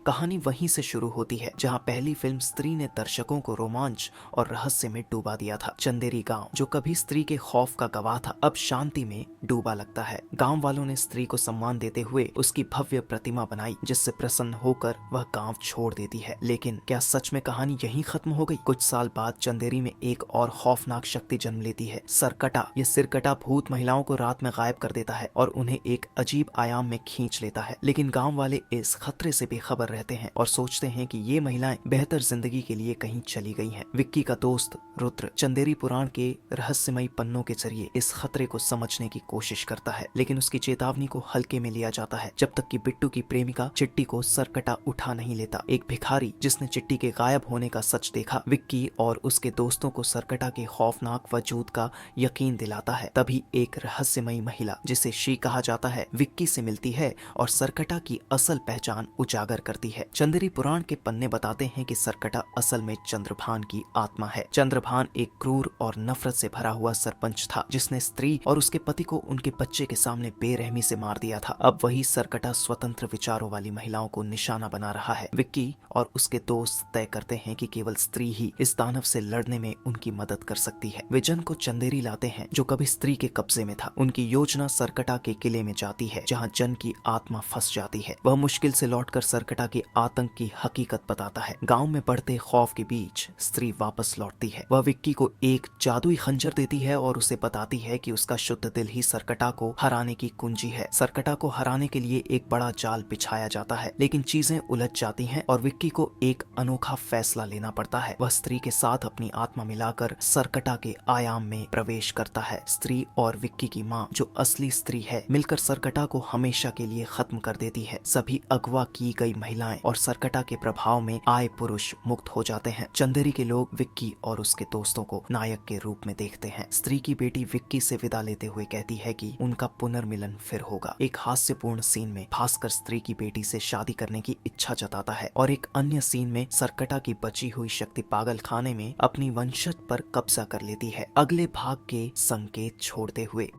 कहानी वहीं से शुरू होती है जहां पहली फिल्म स्त्री ने दर्शकों को रोमांच और रहस्य में डूबा दिया था। चंदेरी गांव, जो कभी स्त्री के खौफ का गवाह था, अब शांति में डूबा लगता है। गांव वालों ने स्त्री को सम्मान देते हुए उसकी भव्य प्रतिमा बनाई, जिससे प्रसन्न होकर वह गांव छोड़ देती है। लेकिन क्या सच में कहानी यहीं खत्म हो गई? कुछ साल बाद चंदेरी में एक और खौफनाक शक्ति जन्म लेती है, सरकटा। ये सिरकटा भूत महिलाओं को रात में गायब कर देता है और उन्हें एक अजीब आयाम में खींच लेता है। लेकिन गांव वाले इस खतरे से बेखबर रहते हैं और सोचते हैं कि ये महिलाएं बेहतर जिंदगी के लिए कहीं चली गई हैं। विक्की का दोस्त रुद्र चंदेरी पुराण के रहस्यमयी पन्नों के जरिए इस खतरे को समझने की कोशिश करता है, लेकिन उसकी चेतावनी को हल्के में लिया जाता है जब तक कि बिट्टू की प्रेमिका चिट्टी को सरकटा उठा नहीं लेता। एक भिखारी जिसने चिट्टी के गायब होने का सच देखा, विक्की और उसके दोस्तों को सरकटा के खौफनाक वजूद का यकीन दिलाता है। तभी एक रहस्यमयी महिला, जिसे शी कहा जाता है, विक्की से मिलती है और सरकटा की असल पहचान उजागर करती है। चंदेरी पुराण के पन्ने बताते हैं कि सरकटा असल में चंद्रभान की आत्मा है। चंद्रभान एक क्रूर और नफरत से भरा हुआ सरपंच था, जिसने स्त्री और उसके पति को उनके बच्चे के सामने बेरहमी से मार दिया था। अब वही सरकटा स्वतंत्र विचारों वाली महिलाओं को निशाना बना रहा है। विक्की और उसके दोस्त तय करते हैं कि केवल स्त्री ही इस दानव से लड़ने में उनकी मदद कर सकती है। वे जन को चंदेरी लाते हैं, जो कभी स्त्री के कब्जे में था। उनकी योजना सरकटा के किले में जाती है, जहां जन की आत्मा फंस जाती है। वह मुश्किल से लौटकर सरकटा के आतंक की हकीकत बताता है। गांव में बढ़ते खौफ के बीच स्त्री वापस लौटती है। वह विक्की को एक जादुई खंजर देती है और उसे बताती है कि उसका शुद्ध दिल ही सरकटा को हराने की कुंजी है। सरकटा को हराने के लिए एक बड़ा जाल बिछाया जाता है, लेकिन चीजें उलझ जाती हैं और विक्की को एक अनोखा फैसला लेना पड़ता है। वह स्त्री के साथ अपनी आत्मा मिलाकर सरकटा के आयाम में प्रवेश करता है। स्त्री और विक्की की माँ, जो असली स्त्री है, मिलकर सरकटा को हमेशा के लिए खत्म कर देती है। सभी अगवा की गई महिलाएं और सरकटा के प्रभाव में आए पुरुष मुक्त हो जाते हैं। चंदेरी के लोग विक्की और उसके दोस्तों को नायक के रूप में देखते हैं। स्त्री की बेटी विक्की से विदा लेते हुए कहती है कि उनका पुनर्मिलन फिर होगा। एक हास्यपूर्ण सीन में भास्कर स्त्री की बेटी से शादी करने की इच्छा जताता है और एक अन्य सीन में सरकटा की बची हुई शक्ति पागल खाने में अपनी वंशज पर कब्जा कर लेती है, अगले भाग के संकेत छोड़ते हुए।